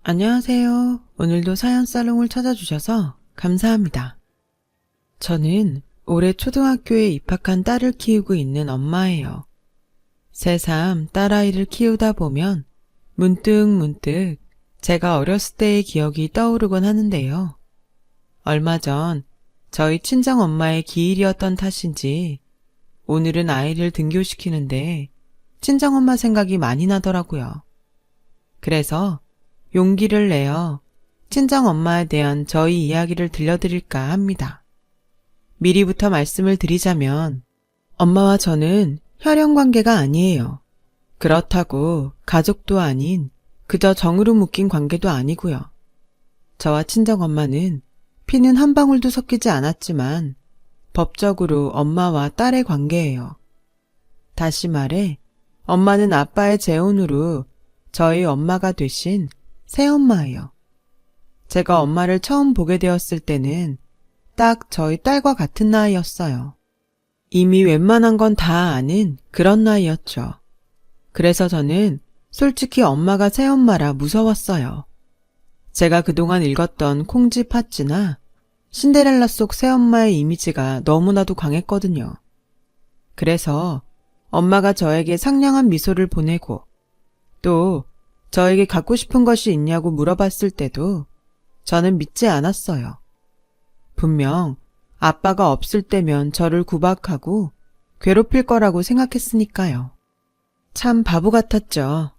안녕하세요. 오늘도 사연살롱을 찾아주셔서 감사합니다. 저는 올해 초등학교에 입학한 딸을 키우고 있는 엄마예요. 새삼 딸아이를 키우다 보면 문득 제가 어렸을 때의 기억이 떠오르곤 하는데요. 얼마 전 저희 친정엄마의 기일이었던 탓인지 오늘은 아이를 등교시키는데 친정엄마 생각이 많이 나더라고요. 그래서 용기를 내어 친정엄마에 대한 저희 이야기를 들려드릴까 합니다. 미리부터 말씀을 드리자면 엄마와 저는 혈연관계가 아니에요. 그렇다고 가족도 아닌 그저 정으로 묶인 관계도 아니고요. 저와 친정엄마는 피는 한 방울도 섞이지 않았지만 법적으로 엄마와 딸의 관계예요. 다시 말해 엄마는 아빠의 재혼으로 저희 엄마가 되신 새엄마예요. 제가 엄마를 처음 보게 되었을 때는 딱 저희 딸과 같은 나이였어요. 이미 웬만한 건 다 아는 그런 나이였죠. 그래서 저는 솔직히 엄마가 새엄마라 무서웠어요. 제가 그동안 읽었던 콩쥐 팥쥐나 신데렐라 속 새엄마의 이미지가 너무나도 강했거든요. 그래서 엄마가 저에게 상냥한 미소를 보내고 또 저에게 갖고 싶은 것이 있냐고 물어봤을 때도 저는 믿지 않았어요. 분명 아빠가 없을 때면 저를 구박하고 괴롭힐 거라고 생각했으니까요. 참 바보 같았죠.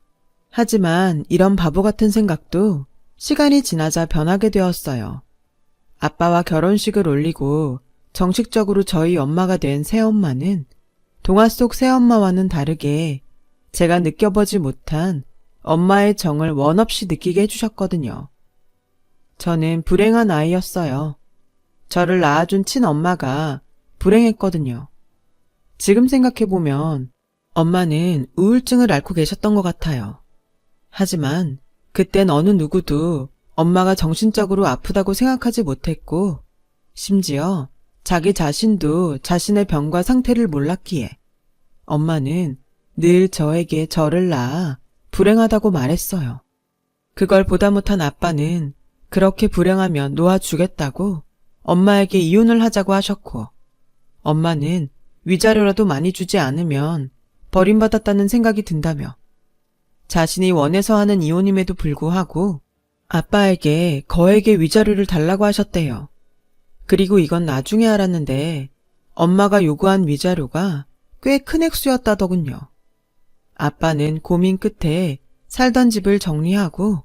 하지만 이런 바보 같은 생각도 시간이 지나자 변하게 되었어요. 아빠와 결혼식을 올리고 정식적으로 저희 엄마가 된 새엄마는 동화 속 새엄마와는 다르게 제가 느껴보지 못한 엄마의 정을 원 없이 느끼게 해주셨거든요. 저는 불행한 아이였어요. 저를 낳아준 친엄마가 불행했거든요. 지금 생각해보면 엄마는 우울증을 앓고 계셨던 것 같아요. 하지만 그땐 어느 누구도 엄마가 정신적으로 아프다고 생각하지 못했고 심지어 자기 자신도 자신의 병과 상태를 몰랐기에 엄마는 늘 저에게 저를 낳아 불행하다고 말했어요. 그걸 보다 못한 아빠는 그렇게 불행하면 놓아주겠다고 엄마에게 이혼을 하자고 하셨고 엄마는 위자료라도 많이 주지 않으면 버림받았다는 생각이 든다며 자신이 원해서 하는 이혼임에도 불구하고 아빠에게 거액의 위자료를 달라고 하셨대요. 그리고 이건 나중에 알았는데 엄마가 요구한 위자료가 꽤 큰 액수였다더군요. 아빠는 고민 끝에 살던 집을 정리하고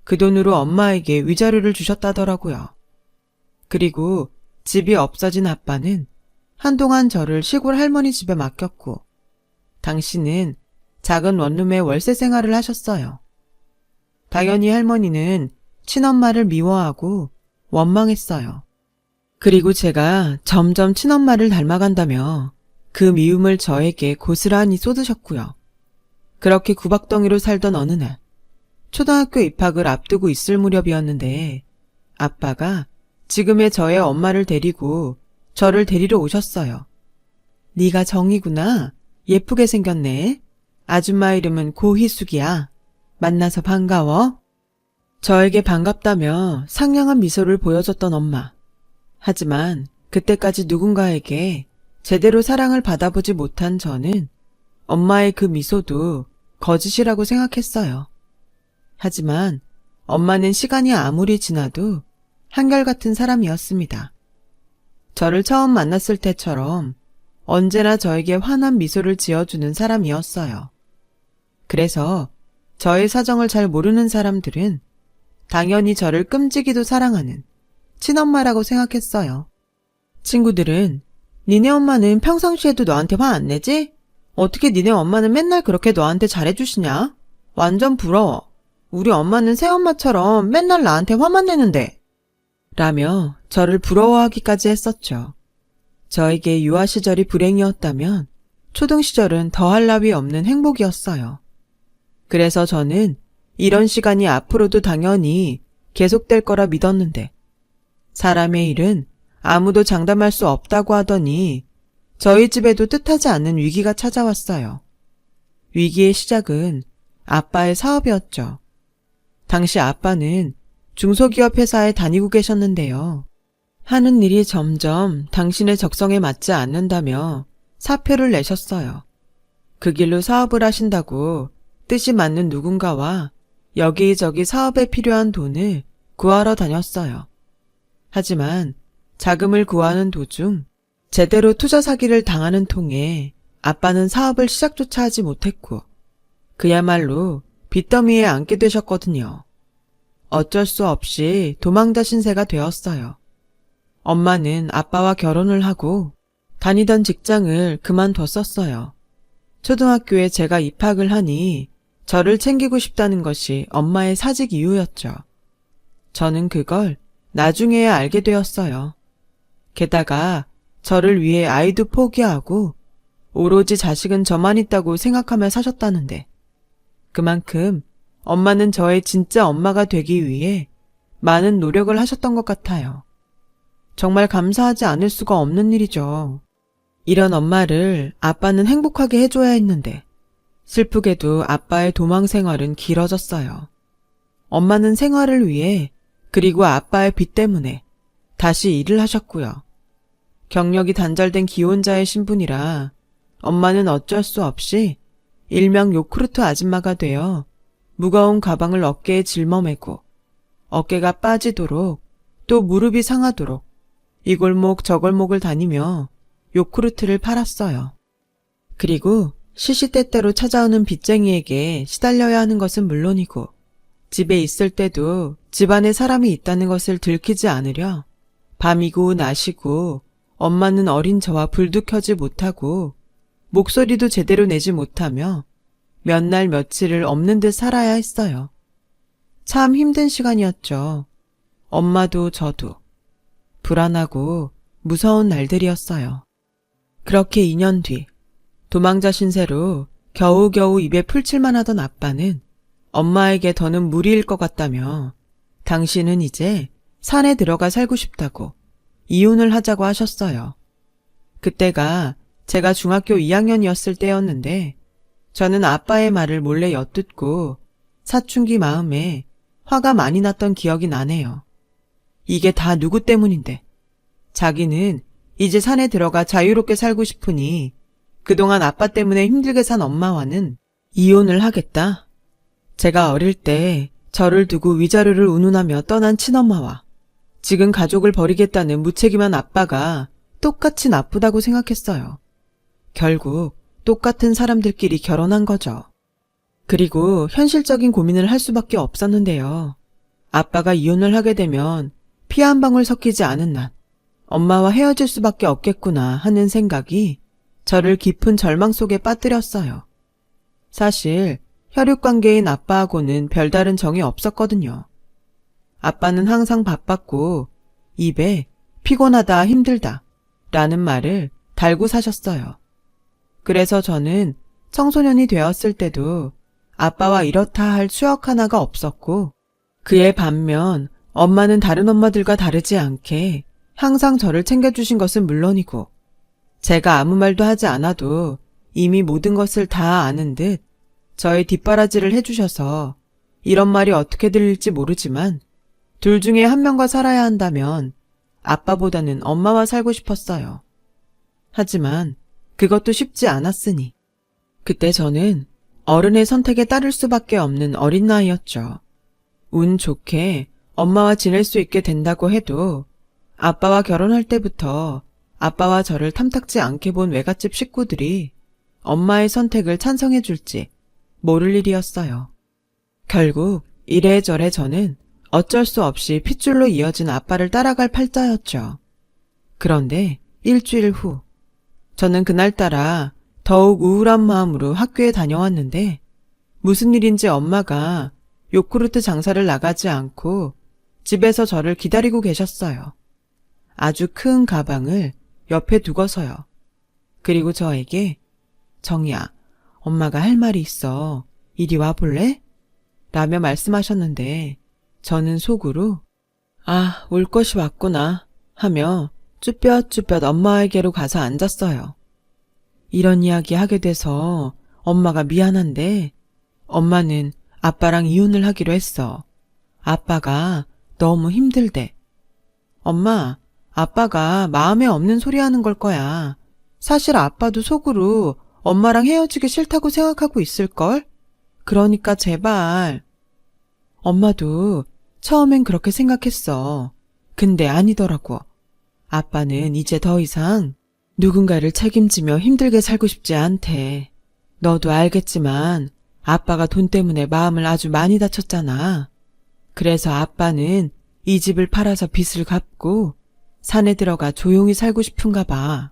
그 돈으로 엄마에게 위자료를 주셨다더라고요. 그리고 집이 없어진 아빠는 한동안 저를 시골 할머니 집에 맡겼고 당신은 작은 원룸의 월세 생활을 하셨어요. 당연히 할머니는 친엄마를 미워하고 원망했어요. 그리고 제가 점점 친엄마를 닮아간다며 그 미움을 저에게 고스란히 쏟으셨고요. 그렇게 구박덩이로 살던 어느 날 초등학교 입학을 앞두고 있을 무렵이었는데 아빠가 지금의 저의 엄마를 데리고 저를 데리러 오셨어요. 네가 정이구나. 예쁘게 생겼네. 아줌마 이름은 고희숙이야. 만나서 반가워. 저에게 반갑다며 상냥한 미소를 보여줬던 엄마. 하지만 그때까지 누군가에게 제대로 사랑을 받아보지 못한 저는 엄마의 그 미소도 거짓이라고 생각했어요. 하지만 엄마는 시간이 아무리 지나도 한결같은 사람이었습니다. 저를 처음 만났을 때처럼 언제나 저에게 환한 미소를 지어주는 사람이었어요. 그래서 저의 사정을 잘 모르는 사람들은 당연히 저를 끔찍이도 사랑하는 친엄마라고 생각했어요. 친구들은 니네 엄마는 평상시에도 너한테 화 안 내지? 어떻게 니네 엄마는 맨날 그렇게 너한테 잘해주시냐? 완전 부러워. 우리 엄마는 새엄마처럼 맨날 나한테 화만 내는데. 라며 저를 부러워하기까지 했었죠. 저에게 유아 시절이 불행이었다면 초등 시절은 더할 나위 없는 행복이었어요. 그래서 저는 이런 시간이 앞으로도 당연히 계속될 거라 믿었는데 사람의 일은 아무도 장담할 수 없다고 하더니 저희 집에도 뜻하지 않은 위기가 찾아왔어요. 위기의 시작은 아빠의 사업이었죠. 당시 아빠는 중소기업 회사에 다니고 계셨는데요. 하는 일이 점점 당신의 적성에 맞지 않는다며 사표를 내셨어요. 그 길로 사업을 하신다고 뜻이 맞는 누군가와 여기저기 사업에 필요한 돈을 구하러 다녔어요. 하지만 자금을 구하는 도중 제대로 투자 사기를 당하는 통에 아빠는 사업을 시작조차 하지 못했고 그야말로 빚더미에 앉게 되셨거든요. 어쩔 수 없이 도망자 신세가 되었어요. 엄마는 아빠와 결혼을 하고 다니던 직장을 그만뒀었어요. 초등학교에 제가 입학을 하니 저를 챙기고 싶다는 것이 엄마의 사직 이유였죠. 저는 그걸 나중에야 알게 되었어요. 게다가 저를 위해 아이도 포기하고 오로지 자식은 저만 있다고 생각하며 사셨다는데 그만큼 엄마는 저의 진짜 엄마가 되기 위해 많은 노력을 하셨던 것 같아요. 정말 감사하지 않을 수가 없는 일이죠. 이런 엄마를 아빠는 행복하게 해줘야 했는데 슬프게도 아빠의 도망 생활은 길어졌어요. 엄마는 생활을 위해 그리고 아빠의 빚 때문에 다시 일을 하셨고요. 경력이 단절된 기혼자의 신분이라 엄마는 어쩔 수 없이 일명 요크루트 아줌마가 되어 무거운 가방을 어깨에 짊어매고 어깨가 빠지도록 또 무릎이 상하도록 이 골목 저 골목을 다니며 요크루트를 팔았어요. 그리고 시시때때로 찾아오는 빚쟁이에게 시달려야 하는 것은 물론이고 집에 있을 때도 집안에 사람이 있다는 것을 들키지 않으려 밤이고 낮이고 엄마는 어린 저와 불도 켜지 못하고 목소리도 제대로 내지 못하며 몇 날 며칠을 없는 듯 살아야 했어요. 참 힘든 시간이었죠. 엄마도 저도. 불안하고 무서운 날들이었어요. 그렇게 2년 뒤 도망자 신세로 겨우겨우 입에 풀칠만 하던 아빠는 엄마에게 더는 무리일 것 같다며 당신은 이제 산에 들어가 살고 싶다고 이혼을 하자고 하셨어요. 그때가 제가 중학교 2학년이었을 때였는데 저는 아빠의 말을 몰래 엿듣고 사춘기 마음에 화가 많이 났던 기억이 나네요. 이게 다 누구 때문인데 자기는 이제 산에 들어가 자유롭게 살고 싶으니 그동안 아빠 때문에 힘들게 산 엄마와는 이혼을 하겠다. 제가 어릴 때 저를 두고 위자료를 운운하며 떠난 친엄마와 지금 가족을 버리겠다는 무책임한 아빠가 똑같이 나쁘다고 생각했어요. 결국 똑같은 사람들끼리 결혼한 거죠. 그리고 현실적인 고민을 할 수밖에 없었는데요. 아빠가 이혼을 하게 되면 피 한 방울 섞이지 않은 난 엄마와 헤어질 수밖에 없겠구나 하는 생각이 저를 깊은 절망 속에 빠뜨렸어요. 사실 혈육관계인 아빠하고는 별다른 정이 없었거든요. 아빠는 항상 바빴고 입에 피곤하다 힘들다 라는 말을 달고 사셨어요. 그래서 저는 청소년이 되었을 때도 아빠와 이렇다 할 추억 하나가 없었고 그에 반면 엄마는 다른 엄마들과 다르지 않게 항상 저를 챙겨주신 것은 물론이고 제가 아무 말도 하지 않아도 이미 모든 것을 다 아는 듯 저의 뒷바라지를 해주셔서 이런 말이 어떻게 들릴지 모르지만 둘 중에 한 명과 살아야 한다면 아빠보다는 엄마와 살고 싶었어요. 하지만 그것도 쉽지 않았으니 그때 저는 어른의 선택에 따를 수밖에 없는 어린 나이였죠. 운 좋게 엄마와 지낼 수 있게 된다고 해도 아빠와 결혼할 때부터 아빠와 저를 탐탁지 않게 본 외갓집 식구들이 엄마의 선택을 찬성해 줄지 모를 일이었어요. 결국 이래저래 저는 어쩔 수 없이 핏줄로 이어진 아빠를 따라갈 팔자였죠. 그런데 일주일 후 저는 그날따라 더욱 우울한 마음으로 학교에 다녀왔는데 무슨 일인지 엄마가 요크루트 장사를 나가지 않고 집에서 저를 기다리고 계셨어요. 아주 큰 가방을 옆에 두고서요. 그리고 저에게 정이야, 엄마가 할 말이 있어. 이리 와볼래? 라며 말씀하셨는데 저는 속으로 아, 올 것이 왔구나 하며 쭈뼛쭈뼛 엄마에게로 가서 앉았어요. 이런 이야기 하게 돼서 엄마가 미안한데 엄마는 아빠랑 이혼을 하기로 했어. 아빠가 너무 힘들대. 엄마, 아빠가 마음에 없는 소리 하는 걸 거야. 사실 아빠도 속으로 엄마랑 헤어지기 싫다고 생각하고 있을걸? 그러니까 제발. 엄마도 처음엔 그렇게 생각했어. 근데 아니더라고. 아빠는 이제 더 이상 누군가를 책임지며 힘들게 살고 싶지 않대. 너도 알겠지만 아빠가 돈 때문에 마음을 아주 많이 다쳤잖아. 그래서 아빠는 이 집을 팔아서 빚을 갚고 산에 들어가 조용히 살고 싶은가 봐.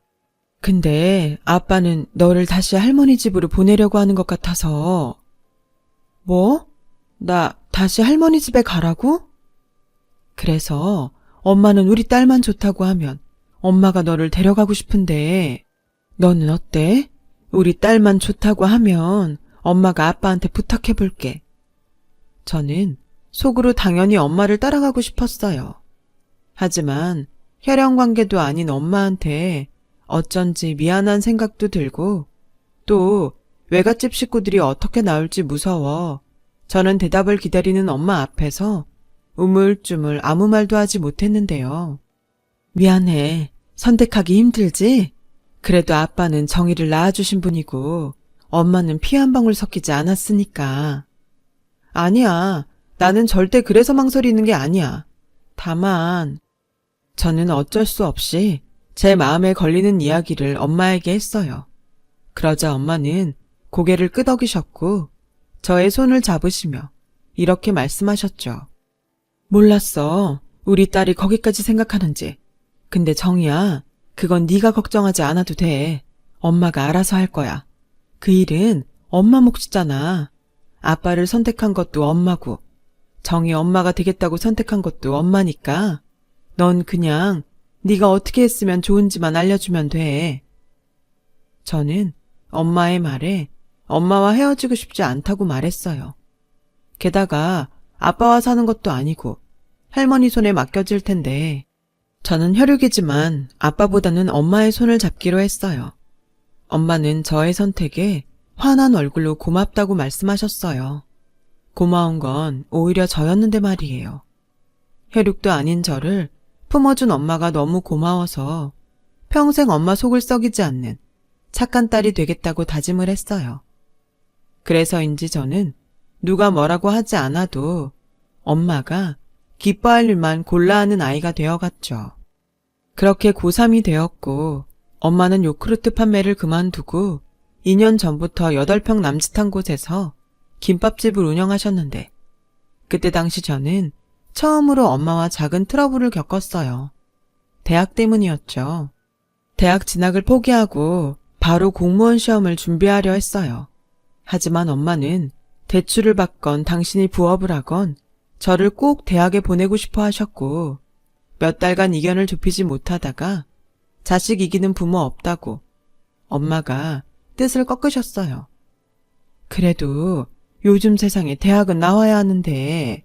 근데 아빠는 너를 다시 할머니 집으로 보내려고 하는 것 같아서. 뭐? 나 다시 할머니 집에 가라고? 그래서 엄마는 우리 딸만 좋다고 하면 엄마가 너를 데려가고 싶은데 너는 어때? 우리 딸만 좋다고 하면 엄마가 아빠한테 부탁해 볼게. 저는 속으로 당연히 엄마를 따라가고 싶었어요. 하지만 혈연 관계도 아닌 엄마한테 어쩐지 미안한 생각도 들고 또 외갓집 식구들이 어떻게 나올지 무서워 저는 대답을 기다리는 엄마 앞에서 우물쭈물 아무 말도 하지 못했는데요. 미안해. 선택하기 힘들지? 그래도 아빠는 정의를 낳아주신 분이고 엄마는 피 한 방울 섞이지 않았으니까. 아니야. 나는 절대 그래서 망설이는 게 아니야. 다만 저는 어쩔 수 없이 제 마음에 걸리는 이야기를 엄마에게 했어요. 그러자 엄마는 고개를 끄덕이셨고 저의 손을 잡으시며 이렇게 말씀하셨죠. 몰랐어. 우리 딸이 거기까지 생각하는지. 근데 정이야, 그건 네가 걱정하지 않아도 돼. 엄마가 알아서 할 거야. 그 일은 엄마 몫이잖아. 아빠를 선택한 것도 엄마고 정이 엄마가 되겠다고 선택한 것도 엄마니까 넌 그냥 네가 어떻게 했으면 좋은지만 알려주면 돼. 저는 엄마의 말에 엄마와 헤어지고 싶지 않다고 말했어요. 게다가 아빠와 사는 것도 아니고 할머니 손에 맡겨질 텐데 저는 혈육이지만 아빠보다는 엄마의 손을 잡기로 했어요. 엄마는 저의 선택에 환한 얼굴로 고맙다고 말씀하셨어요. 고마운 건 오히려 저였는데 말이에요. 혈육도 아닌 저를 품어준 엄마가 너무 고마워서 평생 엄마 속을 썩이지 않는 착한 딸이 되겠다고 다짐을 했어요. 그래서인지 저는 누가 뭐라고 하지 않아도 엄마가 기뻐할 일만 골라 하는 아이가 되어갔죠. 그렇게 고3이 되었고 엄마는 요크루트 판매를 그만두고 2년 전부터 8평 남짓한 곳에서 김밥집을 운영하셨는데 그때 당시 저는 처음으로 엄마와 작은 트러블을 겪었어요. 대학 때문이었죠. 대학 진학을 포기하고 바로 공무원 시험을 준비하려 했어요. 하지만 엄마는 대출을 받건 당신이 부업을 하건 저를 꼭 대학에 보내고 싶어 하셨고 몇 달간 이견을 좁히지 못하다가 자식 이기는 부모 없다고 엄마가 뜻을 꺾으셨어요. 그래도 요즘 세상에 대학은 나와야 하는데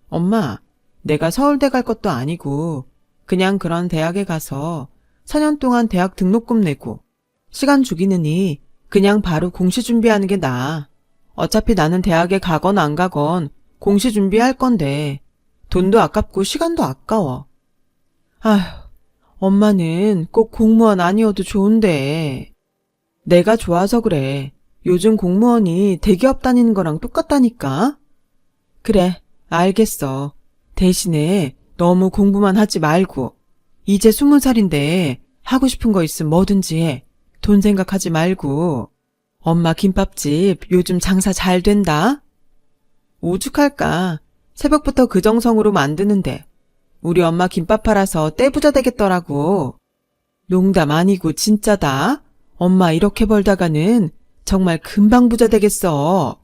엄마, 내가 서울대 갈 것도 아니고 그냥 그런 대학에 가서 4년 동안 대학 등록금 내고 시간 죽이느니 그냥 바로 공시 준비하는 게 나아. 어차피 나는 대학에 가건 안 가건 공시 준비할 건데 돈도 아깝고 시간도 아까워. 아휴, 엄마는 꼭 공무원 아니어도 좋은데. 내가 좋아서 그래. 요즘 공무원이 대기업 다니는 거랑 똑같다니까. 그래, 알겠어. 대신에 너무 공부만 하지 말고 이제 20살인데 하고 싶은 거 있으면 뭐든지 해. 돈 생각하지 말고. 엄마 김밥집 요즘 장사 잘 된다? 오죽할까. 새벽부터 그 정성으로 만드는데 우리 엄마 김밥 팔아서 떼부자 되겠더라고. 농담 아니고 진짜다. 엄마 이렇게 벌다가는 정말 금방 부자 되겠어.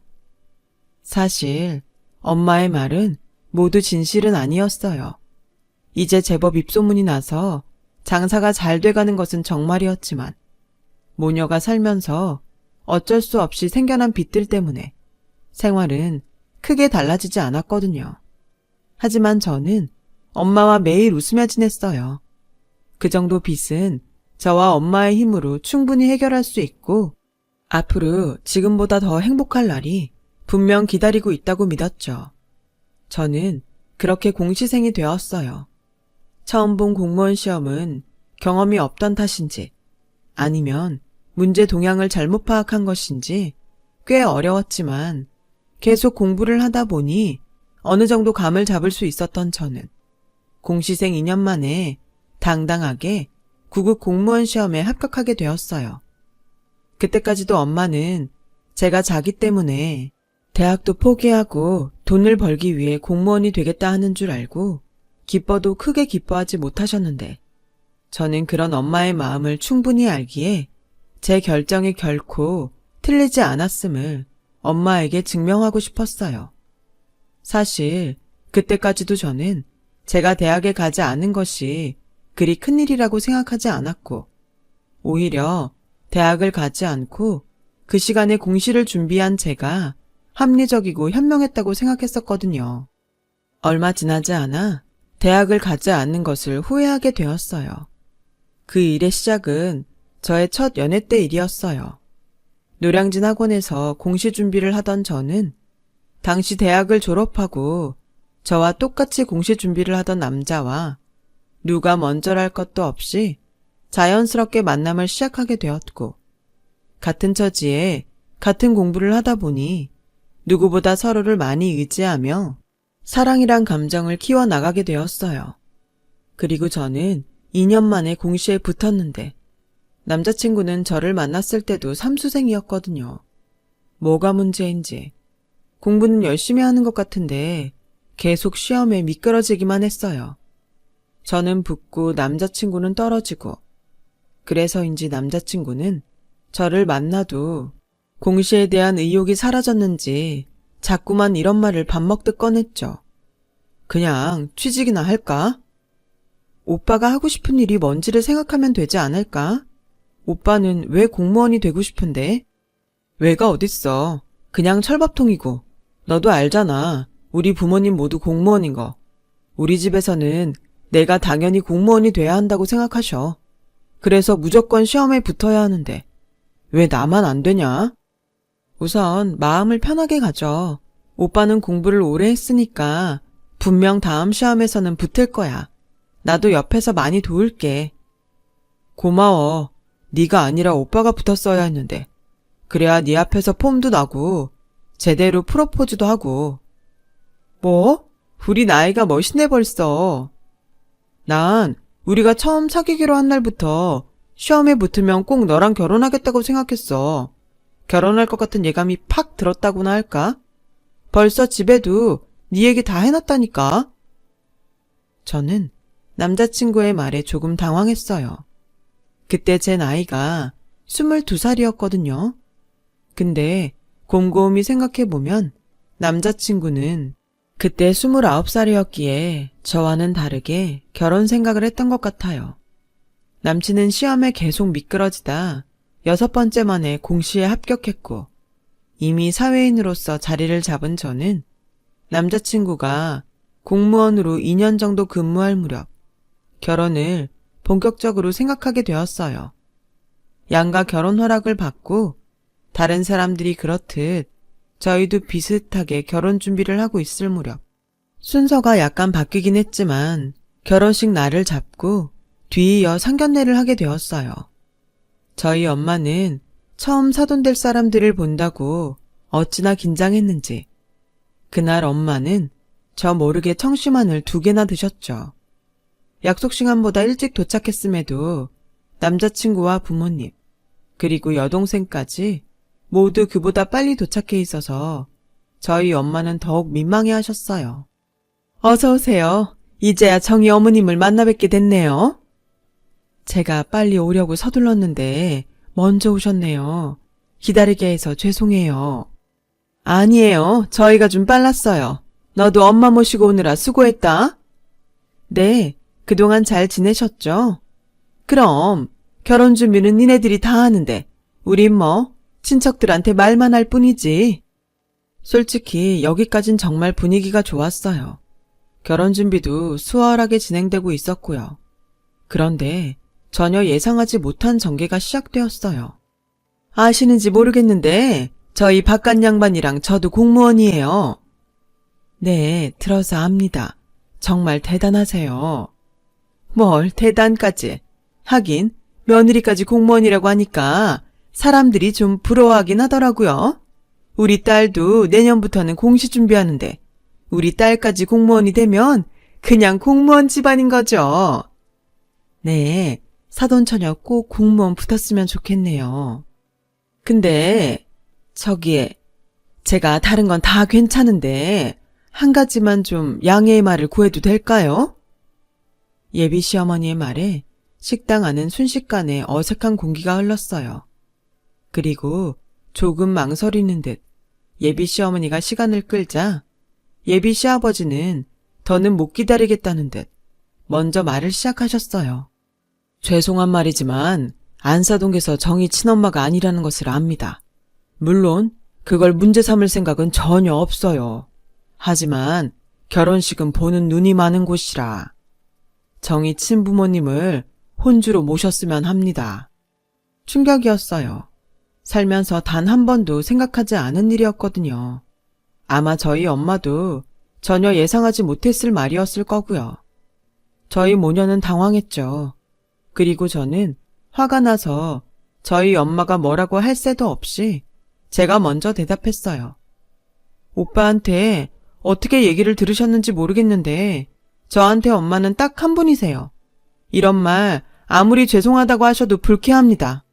사실 엄마의 말은 모두 진실은 아니었어요. 이제 제법 입소문이 나서 장사가 잘 돼가는 것은 정말이었지만 모녀가 살면서 어쩔 수 없이 생겨난 빚들 때문에 생활은 크게 달라지지 않았거든요. 하지만 저는 엄마와 매일 웃으며 지냈어요. 그 정도 빚은 저와 엄마의 힘으로 충분히 해결할 수 있고 앞으로 지금보다 더 행복할 날이 분명 기다리고 있다고 믿었죠. 저는 그렇게 공시생이 되었어요. 처음 본 공무원 시험은 경험이 없던 탓인지 아니면 문제 동향을 잘못 파악한 것인지 꽤 어려웠지만 계속 공부를 하다 보니 어느 정도 감을 잡을 수 있었던 저는 공시생 2년 만에 당당하게 9급 공무원 시험에 합격하게 되었어요. 그때까지도 엄마는 제가 자기 때문에 대학도 포기하고 돈을 벌기 위해 공무원이 되겠다 하는 줄 알고 기뻐도 크게 기뻐하지 못하셨는데 저는 그런 엄마의 마음을 충분히 알기에 제 결정이 결코 틀리지 않았음을 엄마에게 증명하고 싶었어요. 사실 그때까지도 저는 제가 대학에 가지 않은 것이 그리 큰일이라고 생각하지 않았고 오히려 대학을 가지 않고 그 시간에 공시를 준비한 제가 합리적이고 현명했다고 생각했었거든요. 얼마 지나지 않아 대학을 가지 않는 것을 후회하게 되었어요. 그 일의 시작은 저의 첫 연애 때 일이었어요. 노량진 학원에서 공시 준비를 하던 저는 당시 대학을 졸업하고 저와 똑같이 공시 준비를 하던 남자와 누가 먼저랄 것도 없이 자연스럽게 만남을 시작하게 되었고 같은 처지에 같은 공부를 하다 보니 누구보다 서로를 많이 의지하며 사랑이란 감정을 키워나가게 되었어요. 그리고 저는 2년 만에 공시에 붙었는데 남자친구는 저를 만났을 때도 삼수생이었거든요. 뭐가 문제인지 공부는 열심히 하는 것 같은데 계속 시험에 미끄러지기만 했어요. 저는 붙고 남자친구는 떨어지고 그래서인지 남자친구는 저를 만나도 공시에 대한 의욕이 사라졌는지 자꾸만 이런 말을 밥 먹듯 꺼냈죠. 그냥 취직이나 할까? 오빠가 하고 싶은 일이 뭔지를 생각하면 되지 않을까? 오빠는 왜 공무원이 되고 싶은데? 왜가 어딨어. 그냥 철밥통이고. 너도 알잖아. 우리 부모님 모두 공무원인 거. 우리 집에서는 내가 당연히 공무원이 돼야 한다고 생각하셔. 그래서 무조건 시험에 붙어야 하는데 왜 나만 안 되냐? 우선 마음을 편하게 가져. 오빠는 공부를 오래 했으니까 분명 다음 시험에서는 붙을 거야. 나도 옆에서 많이 도울게. 고마워. 네가 아니라 오빠가 붙었어야 했는데. 그래야 네 앞에서 폼도 나고 제대로 프로포즈도 하고. 뭐? 우리 나이가 멋이네 벌써. 난 우리가 처음 사귀기로 한 날부터 시험에 붙으면 꼭 너랑 결혼하겠다고 생각했어. 결혼할 것 같은 예감이 팍 들었다고나 할까? 벌써 집에도 네 얘기 다 해놨다니까. 저는 남자친구의 말에 조금 당황했어요. 그때 제 나이가 22살이었거든요. 근데 곰곰이 생각해보면 남자친구는 그때 29살이었기에 저와는 다르게 결혼 생각을 했던 것 같아요. 남친은 시험에 계속 미끄러지다 6번째 만에 공시에 합격했고 이미 사회인으로서 자리를 잡은 저는 남자친구가 공무원으로 2년 정도 근무할 무렵 결혼을 본격적으로 생각하게 되었어요. 양가 결혼 허락을 받고 다른 사람들이 그렇듯 저희도 비슷하게 결혼 준비를 하고 있을 무렵 순서가 약간 바뀌긴 했지만 결혼식 날을 잡고 뒤이어 상견례를 하게 되었어요. 저희 엄마는 처음 사돈될 사람들을 본다고 어찌나 긴장했는지 그날 엄마는 저 모르게 청심환을 2개나 드셨죠. 약속 시간보다 일찍 도착했음에도 남자친구와 부모님 그리고 여동생까지 모두 그보다 빨리 도착해 있어서 저희 엄마는 더욱 민망해 하셨어요. 어서 오세요. 이제야 정희 어머님을 만나 뵙게 됐네요. 제가 빨리 오려고 서둘렀는데 먼저 오셨네요. 기다리게 해서 죄송해요. 아니에요. 저희가 좀 빨랐어요. 너도 엄마 모시고 오느라 수고했다. 네, 그동안 잘 지내셨죠? 그럼 결혼 준비는 니네들이 다 하는데 우린 뭐 친척들한테 말만 할 뿐이지. 솔직히 여기까진 정말 분위기가 좋았어요. 결혼 준비도 수월하게 진행되고 있었고요. 그런데 전혀 예상하지 못한 전개가 시작되었어요. 아시는지 모르겠는데 저희 바깥 양반이랑 저도 공무원이에요. 네, 들어서 압니다. 정말 대단하세요. 뭘 대단까지. 하긴 며느리까지 공무원이라고 하니까 사람들이 좀 부러워하긴 하더라고요. 우리 딸도 내년부터는 공시 준비하는데 우리 딸까지 공무원이 되면 그냥 공무원 집안인 거죠. 네, 사돈처녀 꼭 공무원 붙었으면 좋겠네요. 근데 저기에 제가 다른 건 다 괜찮은데 한 가지만 좀 양해의 말을 구해도 될까요? 예비 시어머니의 말에 식당 안은 순식간에 어색한 공기가 흘렀어요. 그리고 조금 망설이는 듯 예비 시어머니가 시간을 끌자 예비 시아버지는 더는 못 기다리겠다는 듯 먼저 말을 시작하셨어요. 죄송한 말이지만 안사동에서 정희 친엄마가 아니라는 것을 압니다. 물론 그걸 문제 삼을 생각은 전혀 없어요. 하지만 결혼식은 보는 눈이 많은 곳이라 정희 친부모님을 혼주로 모셨으면 합니다. 충격이었어요. 살면서 단 한 번도 생각하지 않은 일이었거든요. 아마 저희 엄마도 전혀 예상하지 못했을 말이었을 거고요. 저희 모녀는 당황했죠. 그리고 저는 화가 나서 저희 엄마가 뭐라고 할 새도 없이 제가 먼저 대답했어요. 오빠한테 어떻게 얘기를 들으셨는지 모르겠는데 저한테 엄마는 딱 한 분이세요. 이런 말 아무리 죄송하다고 하셔도 불쾌합니다.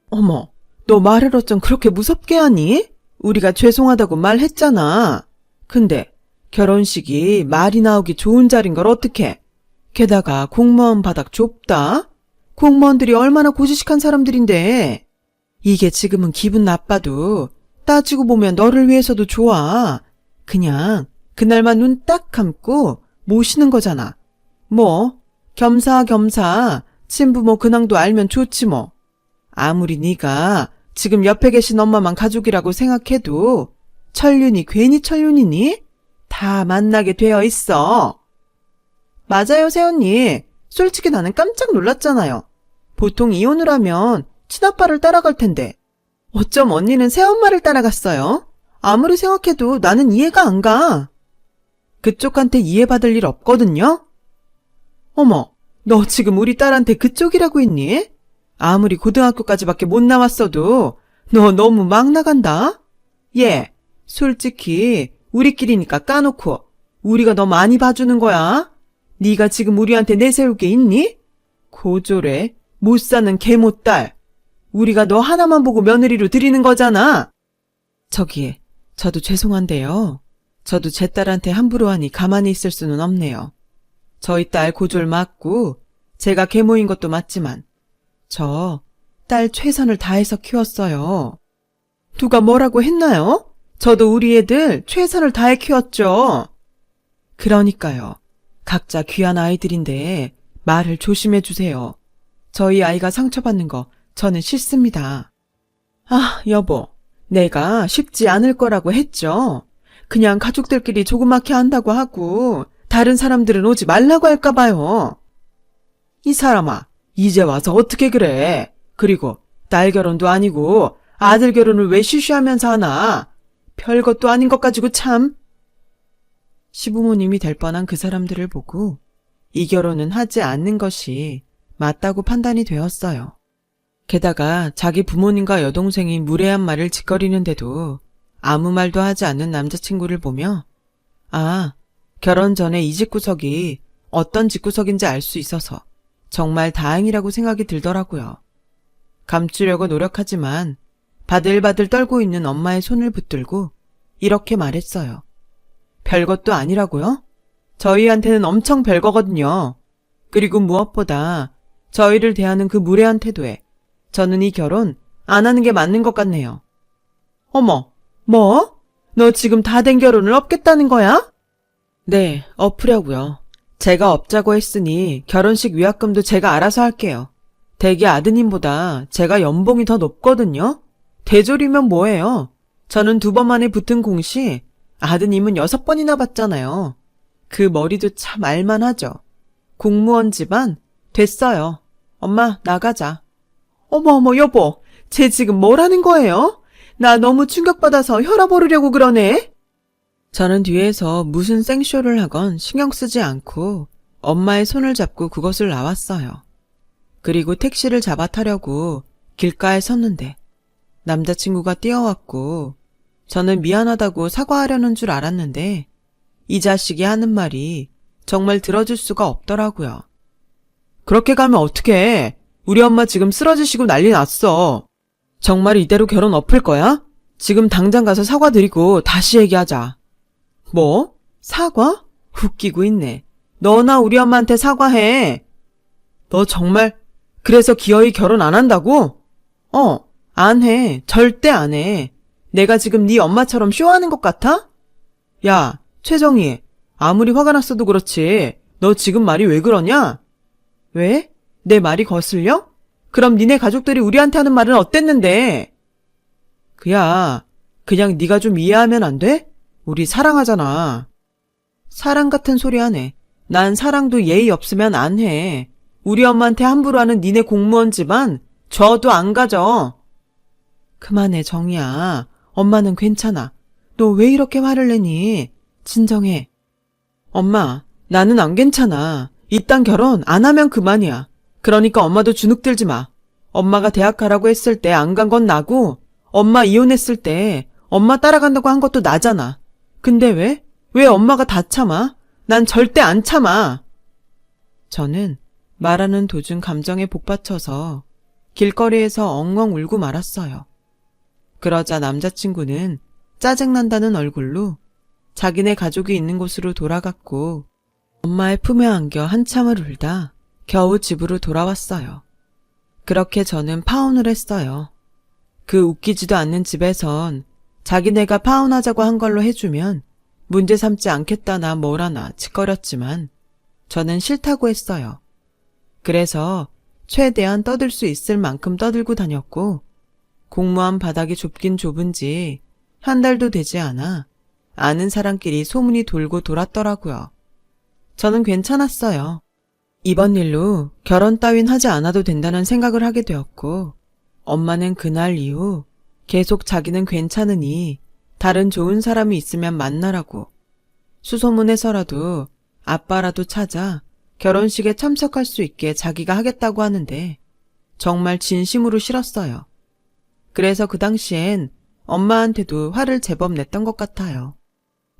어머, 너 말을 어쩜 그렇게 무섭게 하니? 우리가 죄송하다고 말했잖아. 근데 결혼식이 말이 나오기 좋은 자리인 걸 어떡해. 게다가 공무원 바닥 좁다. 공무원들이 얼마나 고지식한 사람들인데. 이게 지금은 기분 나빠도 따지고 보면 너를 위해서도 좋아. 그냥 그날만 눈 딱 감고 모시는 거잖아. 뭐 겸사겸사 친부모 근황도 알면 좋지 뭐. 아무리 네가 지금 옆에 계신 엄마만 가족이라고 생각해도 천륜이 괜히 천륜이니? 다 만나게 되어 있어. 맞아요, 새언니. 솔직히 나는 깜짝 놀랐잖아요. 보통 이혼을 하면 친아빠를 따라갈 텐데 어쩜 언니는 새엄마를 따라갔어요? 아무리 생각해도 나는 이해가 안 가. 그쪽한테 이해받을 일 없거든요? 어머, 너 지금 우리 딸한테 그쪽이라고 했니? 아무리 고등학교까지밖에 못 나왔어도 너 너무 막 나간다? 얘, 솔직히 우리끼리니까 까놓고 우리가 너 많이 봐주는 거야? 네가 지금 우리한테 내세울 게 있니? 고졸에 못 사는 개못딸. 우리가 너 하나만 보고 며느리로 들이는 거잖아. 저기, 저도 죄송한데요. 저도 제 딸한테 함부로 하니 가만히 있을 수는 없네요. 저희 딸 고졸 맞고 제가 계모인 것도 맞지만 저 딸 최선을 다해서 키웠어요. 누가 뭐라고 했나요? 저도 우리 애들 최선을 다해 키웠죠. 그러니까요. 각자 귀한 아이들인데 말을 조심해 주세요. 저희 아이가 상처받는 거 저는 싫습니다. 아, 여보. 내가 쉽지 않을 거라고 했죠. 그냥 가족들끼리 조그맣게 한다고 하고 다른 사람들은 오지 말라고 할까 봐요. 이 사람아, 이제 와서 어떻게 그래. 그리고 딸 결혼도 아니고 아들 결혼을 왜 쉬쉬하면서 하나. 별것도 아닌 것 가지고 참. 시부모님이 될 뻔한 그 사람들을 보고 이 결혼은 하지 않는 것이 맞다고 판단이 되었어요. 게다가 자기 부모님과 여동생이 무례한 말을 짓거리는데도 아무 말도 하지 않는 남자친구를 보며 아, 결혼 전에 이 집구석이 어떤 집구석인지 알 수 있어서 정말 다행이라고 생각이 들더라고요. 감추려고 노력하지만 바들바들 떨고 있는 엄마의 손을 붙들고 이렇게 말했어요. 별것도 아니라고요? 저희한테는 엄청 별거거든요. 그리고 무엇보다 저희를 대하는 그 무례한 태도에 저는 이 결혼 안 하는 게 맞는 것 같네요. 어머, 뭐? 너 지금 다 된 결혼을 엎겠다는 거야? 네, 엎으려고요. 제가 엎자고 했으니 결혼식 위약금도 제가 알아서 할게요. 대개 아드님보다 제가 연봉이 더 높거든요. 대졸이면 뭐예요? 저는 2번 만에 붙은 공시, 아드님은 6번이나 받잖아요. 그 머리도 참 알만하죠. 공무원 집안 됐어요. 엄마 나가자. 어머 여보, 쟤 지금 뭐라는 거예요? 나 너무 충격받아서 혈압 오르려고 그러네. 저는 뒤에서 무슨 생쇼를 하건 신경 쓰지 않고 엄마의 손을 잡고 그곳을 나왔어요. 그리고 택시를 잡아 타려고 길가에 섰는데 남자친구가 뛰어왔고 저는 미안하다고 사과하려는 줄 알았는데 이 자식이 하는 말이 정말 들어줄 수가 없더라고요. 그렇게 가면 어떡해. 우리 엄마 지금 쓰러지시고 난리 났어. 정말 이대로 결혼 엎을 거야? 지금 당장 가서 사과드리고 다시 얘기하자. 뭐? 사과? 웃기고 있네. 너나 우리 엄마한테 사과해. 너 정말 그래서 기어이 결혼 안 한다고? 안 해. 절대 안 해. 내가 지금 네 엄마처럼 쇼하는 것 같아? 야, 최정희. 아무리 화가 났어도 그렇지. 너 지금 말이 왜 그러냐? 왜? 내 말이 거슬려? 그럼 니네 가족들이 우리한테 하는 말은 어땠는데? 그냥 네가 좀 이해하면 안 돼? 우리 사랑하잖아. 사랑 같은 소리 하네. 난 사랑도 예의 없으면 안 해. 우리 엄마한테 함부로 하는 니네 공무원 집안 저도 안 가져. 그만해, 정이야. 엄마는 괜찮아. 너 왜 이렇게 화를 내니? 진정해. 엄마, 나는 안 괜찮아. 이딴 결혼 안 하면 그만이야. 그러니까 엄마도 주눅 들지 마. 엄마가 대학 가라고 했을 때 안 간 건 나고 엄마 이혼했을 때 엄마 따라간다고 한 것도 나잖아. 근데 왜? 왜 엄마가 다 참아? 난 절대 안 참아. 저는 말하는 도중 감정에 복받쳐서 길거리에서 엉엉 울고 말았어요. 그러자 남자친구는 짜증난다는 얼굴로 자기네 가족이 있는 곳으로 돌아갔고 엄마의 품에 안겨 한참을 울다 겨우 집으로 돌아왔어요. 그렇게 저는 파혼을 했어요. 그 웃기지도 않는 집에선 자기네가 파혼하자고 한 걸로 해주면 문제 삼지 않겠다나 뭐라나 짓거렸지만 저는 싫다고 했어요. 그래서 최대한 떠들 수 있을 만큼 떠들고 다녔고 공무원 바닥이 좁긴 좁은지 한 달도 되지 않아 아는 사람끼리 소문이 돌고 돌았더라고요. 저는 괜찮았어요. 이번 일로 결혼 따윈 하지 않아도 된다는 생각을 하게 되었고 엄마는 그날 이후 계속 자기는 괜찮으니 다른 좋은 사람이 있으면 만나라고 수소문해서라도 아빠라도 찾아 결혼식에 참석할 수 있게 자기가 하겠다고 하는데 정말 진심으로 싫었어요. 그래서 그 당시엔 엄마한테도 화를 제법 냈던 것 같아요.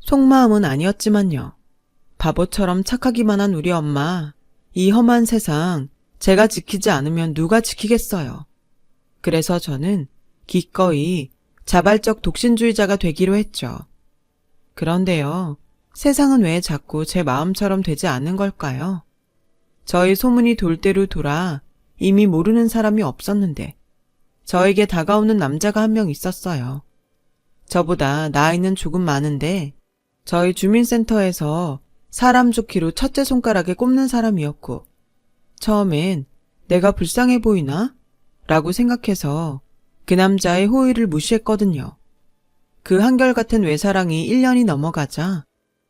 속마음은 아니었지만요. 바보처럼 착하기만 한 우리 엄마, 이 험한 세상 제가 지키지 않으면 누가 지키겠어요. 그래서 저는 기꺼이 자발적 독신주의자가 되기로 했죠. 그런데요, 세상은 왜 자꾸 제 마음처럼 되지 않는 걸까요? 저희 소문이 돌 대로 돌아 이미 모르는 사람이 없었는데 저에게 다가오는 남자가 한 명 있었어요. 저보다 나이는 조금 많은데 저희 주민센터에서 사람 좋기로 첫째 손가락에 꼽는 사람이었고 처음엔 내가 불쌍해 보이나? 라고 생각해서 그 남자의 호의를 무시했거든요. 그 한결같은 외사랑이 1년이 넘어가자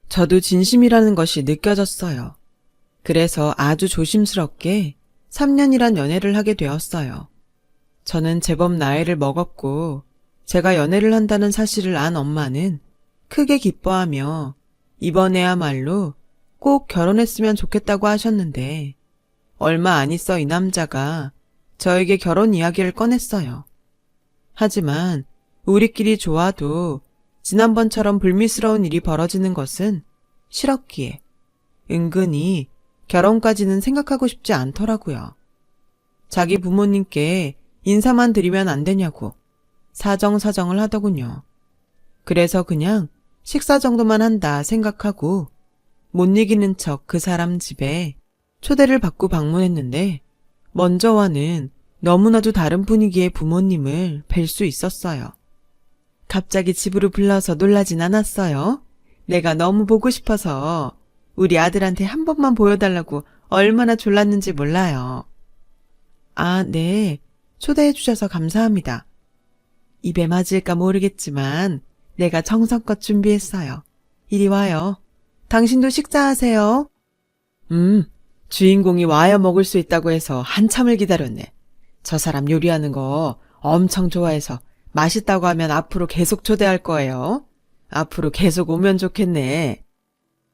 저도 진심이라는 것이 느껴졌어요. 그래서 아주 조심스럽게 3년이란 연애를 하게 되었어요. 저는 제법 나이를 먹었고 제가 연애를 한다는 사실을 안 엄마는 크게 기뻐하며 이번에야말로 꼭 결혼했으면 좋겠다고 하셨는데 얼마 안 있어 이 남자가 저에게 결혼 이야기를 꺼냈어요. 하지만 우리끼리 좋아도 지난번처럼 불미스러운 일이 벌어지는 것은 싫었기에 은근히 결혼까지는 생각하고 싶지 않더라고요. 자기 부모님께 인사만 드리면 안 되냐고 사정사정을 하더군요. 그래서 그냥 식사 정도만 한다 생각하고 못 이기는 척 그 사람 집에 초대를 받고 방문했는데 먼저와는 너무나도 다른 분위기의 부모님을 뵐 수 있었어요. 갑자기 집으로 불러서 놀라진 않았어요. 내가 너무 보고 싶어서 우리 아들한테 한 번만 보여달라고 얼마나 졸랐는지 몰라요. 아, 네. 초대해 주셔서 감사합니다. 입에 맞을까 모르겠지만 내가 정성껏 준비했어요. 이리 와요. 당신도 식사하세요. 주인공이 와야 먹을 수 있다고 해서 한참을 기다렸네. 저 사람 요리하는 거 엄청 좋아해서 맛있다고 하면 앞으로 계속 초대할 거예요. 앞으로 계속 오면 좋겠네.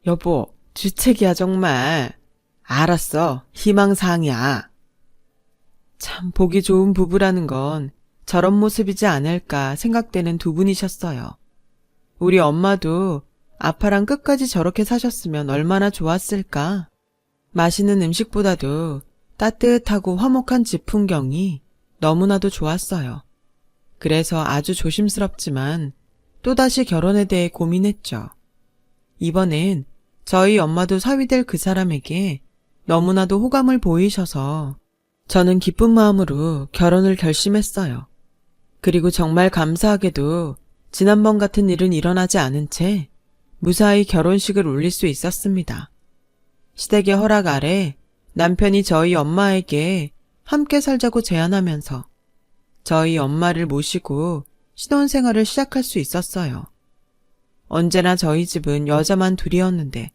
여보, 주책이야 정말. 알았어, 희망사항이야. 참 보기 좋은 부부라는 건 저런 모습이지 않을까 생각되는 두 분이셨어요. 우리 엄마도 아빠랑 끝까지 저렇게 사셨으면 얼마나 좋았을까. 맛있는 음식보다도 따뜻하고 화목한 집 풍경이 너무나도 좋았어요. 그래서 아주 조심스럽지만 또다시 결혼에 대해 고민했죠. 이번엔 저희 엄마도 사위될 그 사람에게 너무나도 호감을 보이셔서 저는 기쁜 마음으로 결혼을 결심했어요. 그리고 정말 감사하게도 지난번 같은 일은 일어나지 않은 채 무사히 결혼식을 올릴 수 있었습니다. 시댁의 허락 아래 남편이 저희 엄마에게 함께 살자고 제안하면서 저희 엄마를 모시고 신혼생활을 시작할 수 있었어요. 언제나 저희 집은 여자만 둘이었는데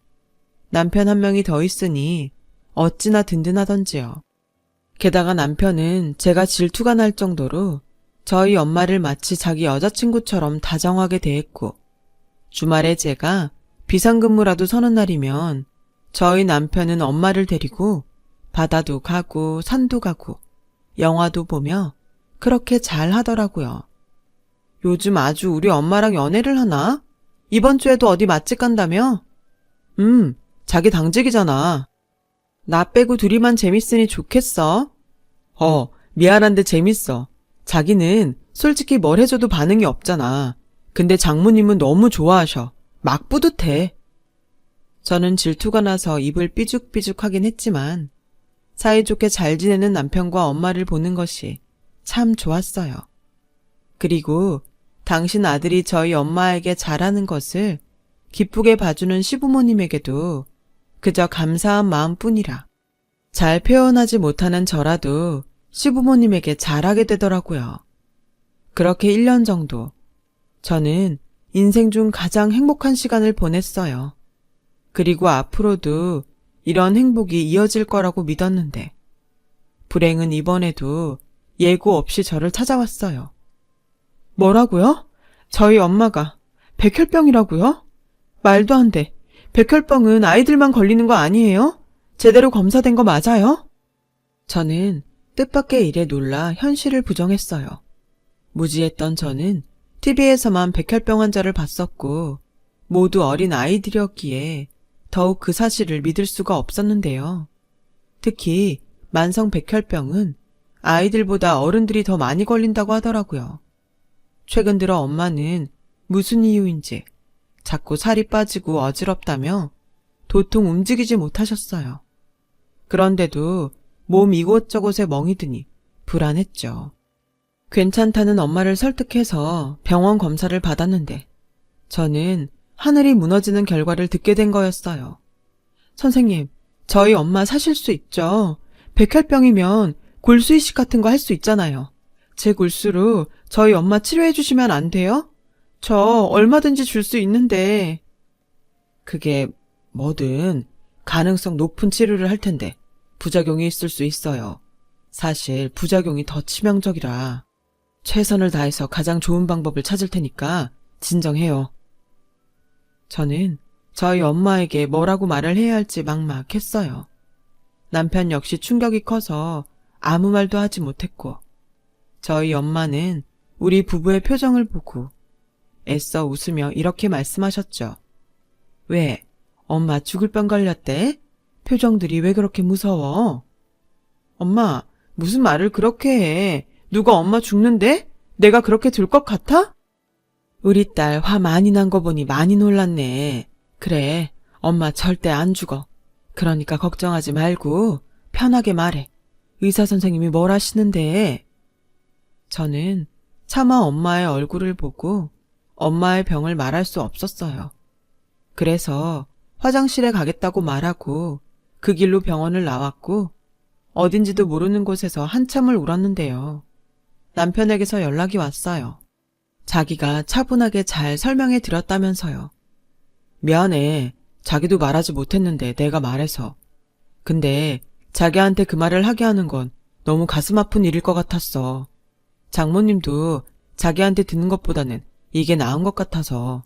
남편 한 명이 더 있으니 어찌나 든든하던지요. 게다가 남편은 제가 질투가 날 정도로 저희 엄마를 마치 자기 여자친구처럼 다정하게 대했고, 주말에 제가 비상근무라도 서는 날이면 저희 남편은 엄마를 데리고 바다도 가고 산도 가고 영화도 보며 그렇게 잘 하더라고요. 요즘 아주 우리 엄마랑 연애를 하나? 이번 주에도 어디 맛집 간다며? 자기 당직이잖아. 나 빼고 둘이만 재밌으니 좋겠어. 미안한데 재밌어. 자기는 솔직히 뭘 해줘도 반응이 없잖아. 근데 장모님은 너무 좋아하셔. 막 뿌듯해. 저는 질투가 나서 입을 삐죽삐죽하긴 했지만 사이좋게 잘 지내는 남편과 엄마를 보는 것이 참 좋았어요. 그리고 당신 아들이 저희 엄마에게 잘하는 것을 기쁘게 봐주는 시부모님에게도 그저 감사한 마음뿐이라 잘 표현하지 못하는 저라도 시부모님에게 잘하게 되더라고요. 그렇게 1년 정도 저는 인생 중 가장 행복한 시간을 보냈어요. 그리고 앞으로도 이런 행복이 이어질 거라고 믿었는데 불행은 이번에도 예고 없이 저를 찾아왔어요. 뭐라고요? 저희 엄마가 백혈병이라고요? 말도 안 돼. 백혈병은 아이들만 걸리는 거 아니에요? 제대로 검사된 거 맞아요? 저는 뜻밖의 일에 놀라 현실을 부정했어요. 무지했던 저는 TV에서만 백혈병 환자를 봤었고 모두 어린 아이들이었기에 더욱 그 사실을 믿을 수가 없었는데요. 특히 만성 백혈병은 아이들보다 어른들이 더 많이 걸린다고 하더라고요. 최근 들어 엄마는 무슨 이유인지 자꾸 살이 빠지고 어지럽다며 도통 움직이지 못하셨어요. 그런데도 몸 이곳저곳에 멍이 드니 불안했죠. 괜찮다는 엄마를 설득해서 병원 검사를 받았는데 저는 하늘이 무너지는 결과를 듣게 된 거였어요. 선생님, 저희 엄마 사실 수 있죠? 백혈병이면 골수 이식 같은 거 할 수 있잖아요. 제 골수로 저희 엄마 치료해 주시면 안 돼요? 저 얼마든지 줄 수 있는데. 그게 뭐든 가능성 높은 치료를 할 텐데 부작용이 있을 수 있어요. 사실 부작용이 더 치명적이라 최선을 다해서 가장 좋은 방법을 찾을 테니까 진정해요. 저는 저희 엄마에게 뭐라고 말을 해야 할지 막막했어요. 남편 역시 충격이 커서 아무 말도 하지 못했고 저희 엄마는 우리 부부의 표정을 보고 애써 웃으며 이렇게 말씀하셨죠. 왜? 엄마 죽을 병 걸렸대? 표정들이 왜 그렇게 무서워? 엄마, 무슨 말을 그렇게 해? 누가 엄마 죽는데? 내가 그렇게 될 것 같아? 우리 딸 화 많이 난 거 보니 많이 놀랐네. 그래, 엄마 절대 안 죽어. 그러니까 걱정하지 말고 편하게 말해. 의사 선생님이 뭘 하시는데? 저는 차마 엄마의 얼굴을 보고 엄마의 병을 말할 수 없었어요. 그래서 화장실에 가겠다고 말하고 그 길로 병원을 나왔고 어딘지도 모르는 곳에서 한참을 울었는데요. 남편에게서 연락이 왔어요. 자기가 차분하게 잘 설명해 드렸다면서요. 미안해. 자기도 말하지 못했는데 내가 말해서. 근데 자기한테 그 말을 하게 하는 건 너무 가슴 아픈 일일 것 같았어. 장모님도 자기한테 듣는 것보다는 이게 나은 것 같아서.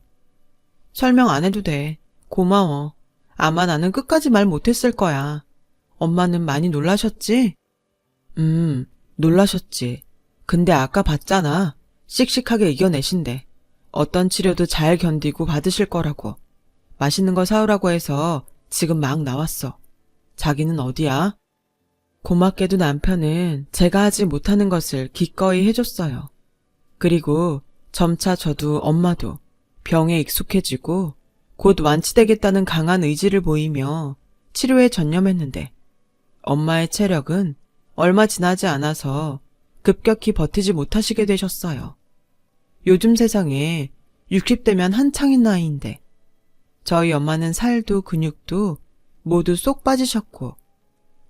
설명 안 해도 돼. 고마워. 아마 나는 끝까지 말 못했을 거야. 엄마는 많이 놀라셨지? 놀라셨지. 근데 아까 봤잖아. 씩씩하게 이겨내신대. 어떤 치료도 잘 견디고 받으실 거라고. 맛있는 거 사오라고 해서 지금 막 나왔어. 자기는 어디야? 고맙게도 남편은 제가 하지 못하는 것을 기꺼이 해줬어요. 그리고 점차 저도 엄마도 병에 익숙해지고 곧 완치되겠다는 강한 의지를 보이며 치료에 전념했는데 엄마의 체력은 얼마 지나지 않아서 급격히 버티지 못하시게 되셨어요. 요즘 세상에 60대면 한창인 나이인데 저희 엄마는 살도 근육도 모두 쏙 빠지셨고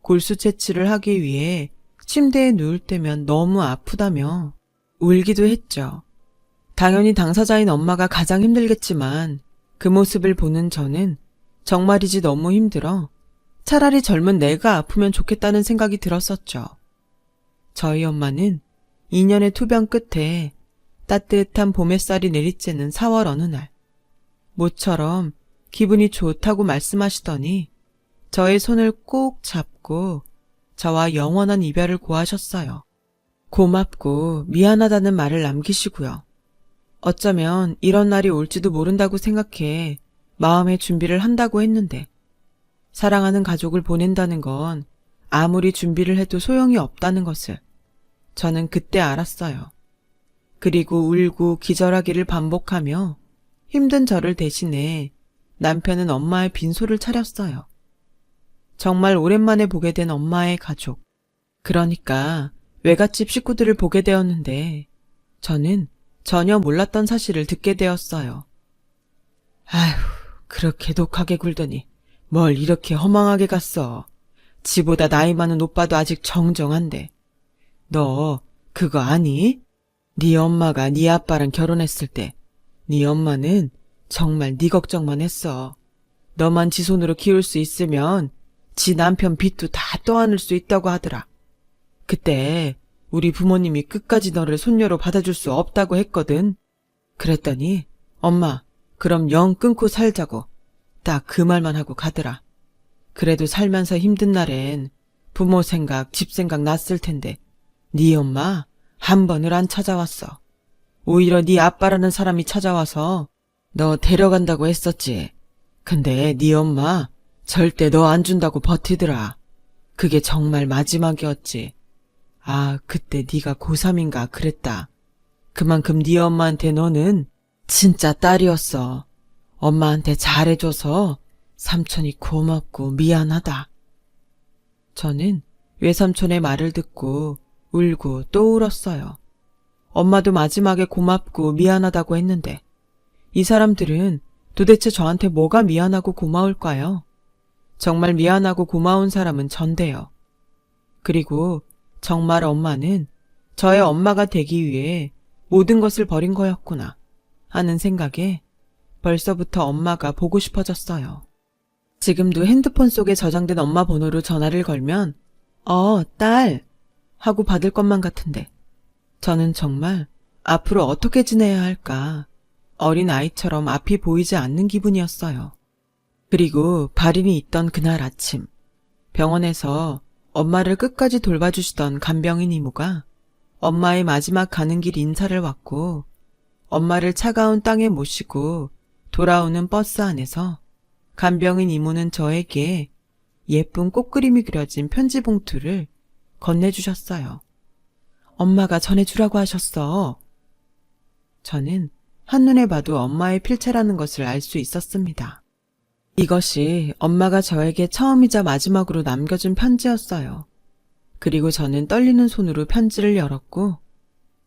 골수 채취를 하기 위해 침대에 누울 때면 너무 아프다며 울기도 했죠. 당연히 당사자인 엄마가 가장 힘들겠지만 그 모습을 보는 저는 정말이지 너무 힘들어 차라리 젊은 내가 아프면 좋겠다는 생각이 들었었죠. 저희 엄마는 2년의 투병 끝에 따뜻한 봄 햇살이 내리쬐는 4월 어느 날 모처럼 기분이 좋다고 말씀하시더니 저의 손을 꼭 잡고 저와 영원한 이별을 고하셨어요. 고맙고 미안하다는 말을 남기시고요. 어쩌면 이런 날이 올지도 모른다고 생각해 마음의 준비를 한다고 했는데 사랑하는 가족을 보낸다는 건 아무리 준비를 해도 소용이 없다는 것을 저는 그때 알았어요. 그리고 울고 기절하기를 반복하며 힘든 저를 대신해 남편은 엄마의 빈소를 차렸어요. 정말 오랜만에 보게 된 엄마의 가족. 그러니까 외갓집 식구들을 보게 되었는데 저는 전혀 몰랐던 사실을 듣게 되었어요. 아휴, 그렇게 독하게 굴더니 뭘 이렇게 허망하게 갔어. 지보다 나이 많은 오빠도 아직 정정한데. 너 그거 아니? 네 엄마가 네 아빠랑 결혼했을 때 네 엄마는 정말 네 걱정만 했어. 너만 지 손으로 키울 수 있으면 지 남편 빚도 다 떠안을 수 있다고 하더라. 그때 우리 부모님이 끝까지 너를 손녀로 받아줄 수 없다고 했거든. 그랬더니 엄마 그럼 영 끊고 살자고 딱 그 말만 하고 가더라. 그래도 살면서 힘든 날엔 부모 생각, 집 생각 났을 텐데 네 엄마 한 번을 안 찾아왔어. 오히려 네 아빠라는 사람이 찾아와서 너 데려간다고 했었지. 근데 네 엄마 절대 너 안 준다고 버티더라. 그게 정말 마지막이었지. 아, 그때 네가 고3인가 그랬다. 그만큼 네 엄마한테 너는 진짜 딸이었어. 엄마한테 잘해줘서 삼촌이 고맙고 미안하다. 저는 외삼촌의 말을 듣고 울고 또 울었어요. 엄마도 마지막에 고맙고 미안하다고 했는데 이 사람들은 도대체 저한테 뭐가 미안하고 고마울까요? 정말 미안하고 고마운 사람은 전데요. 그리고 정말 엄마는 저의 엄마가 되기 위해 모든 것을 버린 거였구나 하는 생각에 벌써부터 엄마가 보고 싶어졌어요. 지금도 핸드폰 속에 저장된 엄마 번호로 전화를 걸면 딸 하고 받을 것만 같은데 저는 정말 앞으로 어떻게 지내야 할까 어린 아이처럼 앞이 보이지 않는 기분이었어요. 그리고 발인이 있던 그날 아침 병원에서 엄마를 끝까지 돌봐주시던 간병인 이모가 엄마의 마지막 가는 길 인사를 왔고 엄마를 차가운 땅에 모시고 돌아오는 버스 안에서 간병인 이모는 저에게 예쁜 꽃그림이 그려진 편지 봉투를 건네주셨어요. 엄마가 전해주라고 하셨어. 저는 한눈에 봐도 엄마의 필체라는 것을 알 수 있었습니다. 이것이 엄마가 저에게 처음이자 마지막으로 남겨준 편지였어요. 그리고 저는 떨리는 손으로 편지를 열었고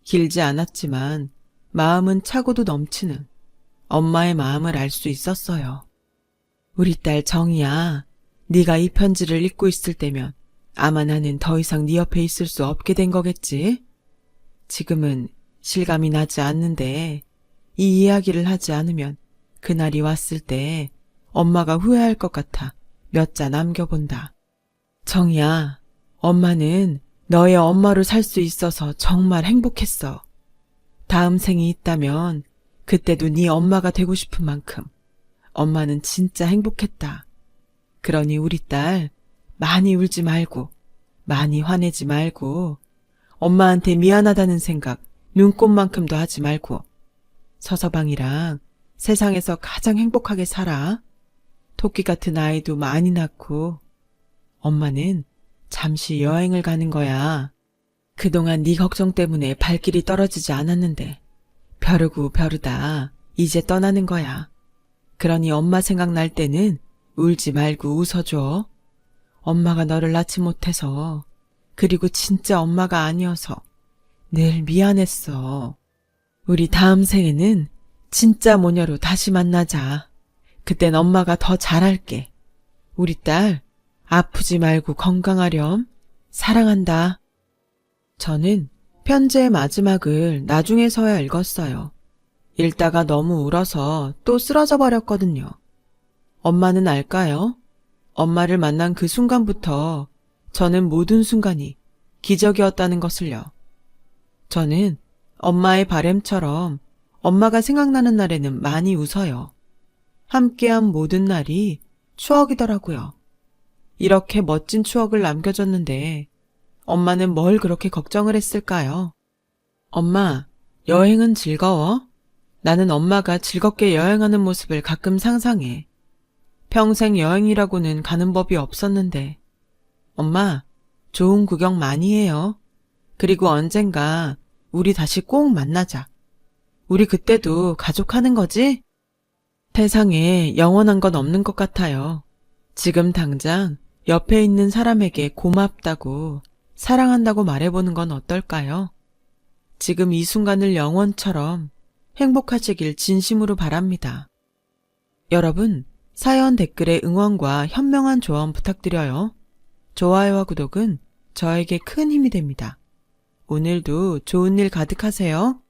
길지 않았지만 마음은 차고도 넘치는 엄마의 마음을 알 수 있었어요. 우리 딸 정이야, 네가 이 편지를 읽고 있을 때면 아마 나는 더 이상 네 옆에 있을 수 없게 된 거겠지? 지금은 실감이 나지 않는데 이 이야기를 하지 않으면 그날이 왔을 때 엄마가 후회할 것 같아 몇 자 남겨본다. 정이야, 엄마는 너의 엄마로 살 수 있어서 정말 행복했어. 다음 생이 있다면 그때도 네 엄마가 되고 싶은 만큼 엄마는 진짜 행복했다. 그러니 우리 딸 많이 울지 말고 많이 화내지 말고 엄마한테 미안하다는 생각 눈꼽만큼도 하지 말고 서서방이랑 세상에서 가장 행복하게 살아. 토끼 같은 아이도 많이 낳고 엄마는 잠시 여행을 가는 거야. 그동안 네 걱정 때문에 발길이 떨어지지 않았는데 벼르고 벼르다 이제 떠나는 거야. 그러니 엄마 생각날 때는 울지 말고 웃어줘. 엄마가 너를 낳지 못해서 그리고 진짜 엄마가 아니어서 늘 미안했어. 우리 다음 생에는 진짜 모녀로 다시 만나자. 그땐 엄마가 더 잘할게. 우리 딸 아프지 말고 건강하렴. 사랑한다. 저는 편지의 마지막을 나중에서야 읽었어요. 읽다가 너무 울어서 또 쓰러져 버렸거든요. 엄마는 알까요? 엄마를 만난 그 순간부터 저는 모든 순간이 기적이었다는 것을요. 저는 엄마의 바램처럼 엄마가 생각나는 날에는 많이 웃어요. 함께한 모든 날이 추억이더라고요. 이렇게 멋진 추억을 남겨줬는데 엄마는 뭘 그렇게 걱정을 했을까요? 엄마, 여행은 즐거워? 나는 엄마가 즐겁게 여행하는 모습을 가끔 상상해. 평생 여행이라고는 가는 법이 없었는데. 엄마, 좋은 구경 많이 해요. 그리고 언젠가 우리 다시 꼭 만나자. 우리 그때도 가족하는 거지? 세상에 영원한 건 없는 것 같아요. 지금 당장 옆에 있는 사람에게 고맙다고, 사랑한다고 말해보는 건 어떨까요? 지금 이 순간을 영원처럼 행복하시길 진심으로 바랍니다. 여러분, 사연 댓글에 응원과 현명한 조언 부탁드려요. 좋아요와 구독은 저에게 큰 힘이 됩니다. 오늘도 좋은 일 가득하세요.